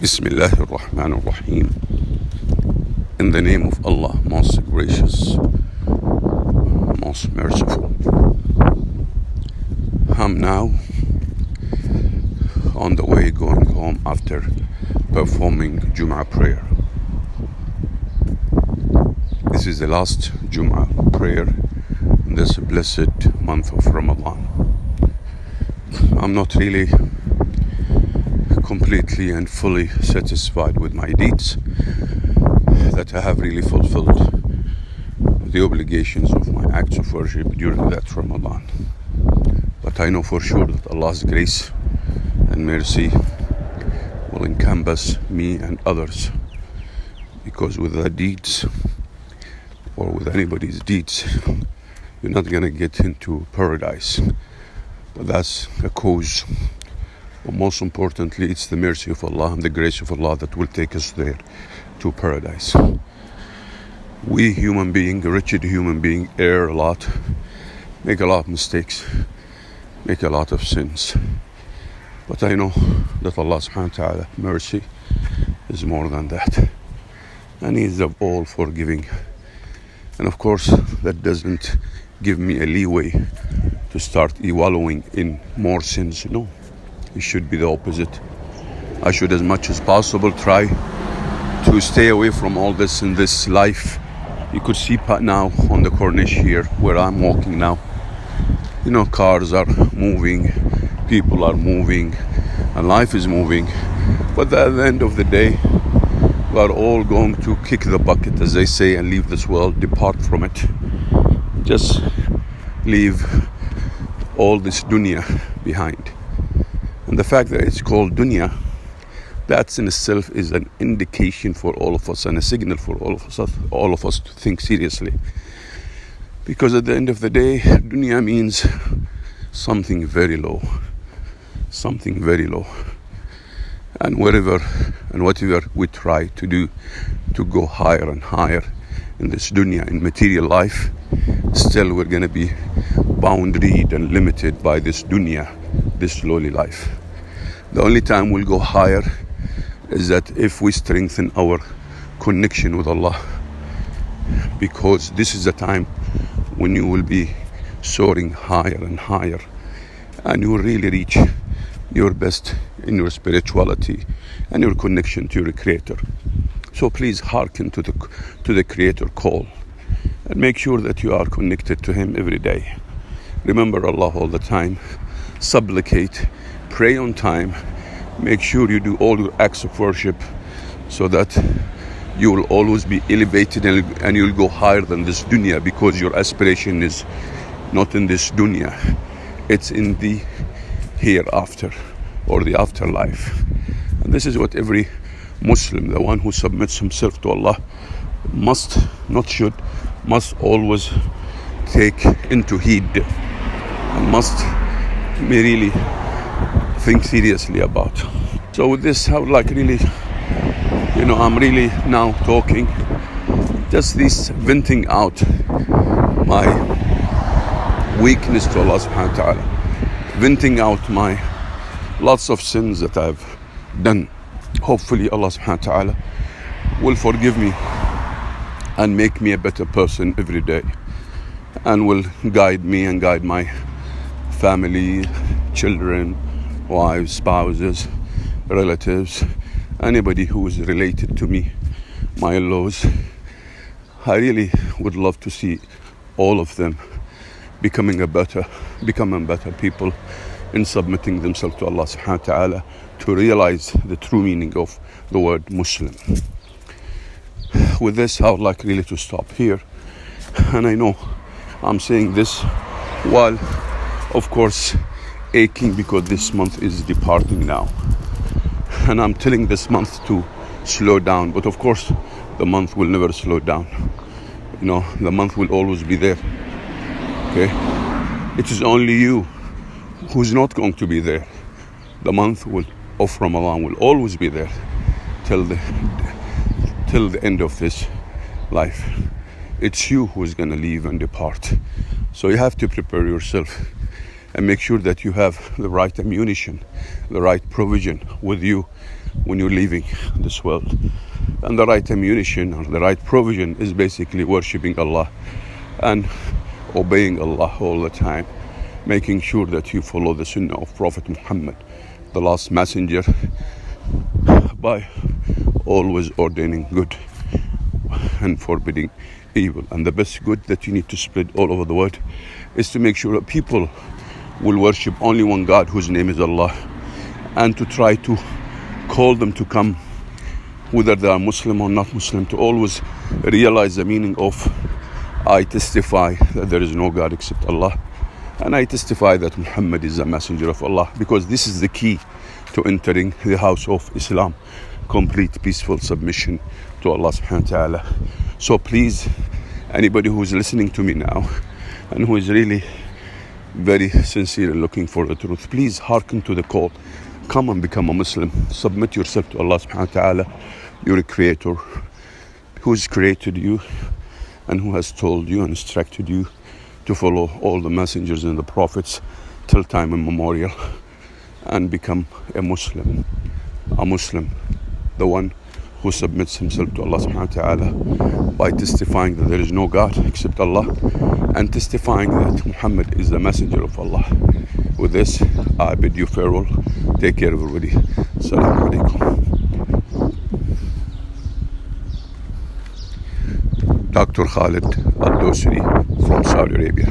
Bismillah ar-Rahman ar-Rahim. In the name of Allah, most gracious, most merciful. I'm now on the way going home after performing Jum'ah prayer. This is the last Jum'ah prayer in this blessed month of Ramadan. I'm not really completely and fully satisfied with my deeds, that I have really fulfilled the obligations of my acts of worship during that Ramadan. But I know for sure that Allah's grace and mercy will encompass me and others, because with the deeds, or with anybody's deeds, you're not going to get into paradise. But that's a cause. But most importantly, it's the mercy of Allah and the grace of Allah that will take us there to paradise. We human beings, wretched human beings, err a lot, make a lot of mistakes, make a lot of sins. But I know that Allah subhanahu wa ta'ala mercy is more than that. And He is of all forgiving. And of course, that doesn't give me a leeway to start wallowing in more sins. No. It should be the opposite. I should, as much as possible, try to stay away from all this in this life. You could see now on the Corniche here, where I'm walking now. You know, cars are moving, people are moving, and life is moving. But at the end of the day, we are all going to kick the bucket, as they say, and leave this world, depart from it. Just leave all this dunya behind. And the fact that it's called dunya, that in itself is an indication for all of us and a signal for all of us to think seriously. Because at the end of the day, dunya means something very low. Something very low. And wherever and whatever we try to do to go higher and higher in this dunya, in material life, still we're going to be boundaried and limited by this dunya, this lowly life. The only time we'll go higher is that if we strengthen our connection with Allah, because this is the time when you will be soaring higher and higher, and you will really reach your best in your spirituality and your connection to your Creator. So please hearken to the Creator call and make sure that you are connected to Him every day. Remember Allah all the time, supplicate, pray on time, make sure you do all your acts of worship so that you will always be elevated and you'll go higher than this dunya, because your aspiration is not in this dunya, it's in the hereafter or the afterlife. And this is what every Muslim, the one who submits himself to Allah, must always take into heed and must be really think seriously about. So with this, I would like really, I'm really now talking, just this venting out my weakness to Allah subhanahu wa ta'ala, venting out my lots of sins that I've done. Hopefully Allah subhanahu wa ta'ala will forgive me and make me a better person every day, and will guide me and guide my family, children, wives, spouses, relatives, anybody who is related to me, my in-laws. I really would love to see all of them becoming better people in submitting themselves to Allah subhanahu wa ta'ala, to realize the true meaning of the word Muslim. With this, I would like really to stop here. And I know I'm saying this while, of course, aching because this month is departing now. And I'm telling this month to slow down, but of course the month will never slow down. The month will always be there. Okay? It is only you who's not going to be there. The month of Ramadan will always be there till the end of this life. It's you who is going to leave and depart. So you have to prepare yourself and make sure that you have the right ammunition, the right provision with you, when you're leaving this world. And the right ammunition or the right provision is basically worshipping Allah and obeying Allah all the time, making sure that you follow the sunnah of Prophet Muhammad, the last messenger, by always ordaining good and forbidding evil. And the best good that you need to spread all over the world is to make sure that people will worship only one God, whose name is Allah, and to try to call them to come, whether they are Muslim or not Muslim, to always realize the meaning of I testify that there is no God except Allah, and I testify that Muhammad is the messenger of Allah, because this is the key to entering the house of Islam, complete peaceful submission to Allah subhanahu wa ta'ala. So please, anybody who is listening to me now and who is really very sincere looking for the truth, please hearken to the call. Come and become a Muslim. Submit yourself to Allah subhanahu wa ta'ala, your creator, who has created you and who has told you and instructed you to follow all the messengers and the prophets till time immemorial, and become a Muslim. A Muslim, the one who submits himself to Allah subhanahu wa ta'ala by testifying that there is no God except Allah, and testifying that Muhammad is the messenger of Allah. With this, I bid you farewell. Take care, everybody. Assalamu alaikum. الدكتورخالد الدوسري from Saudi Arabia.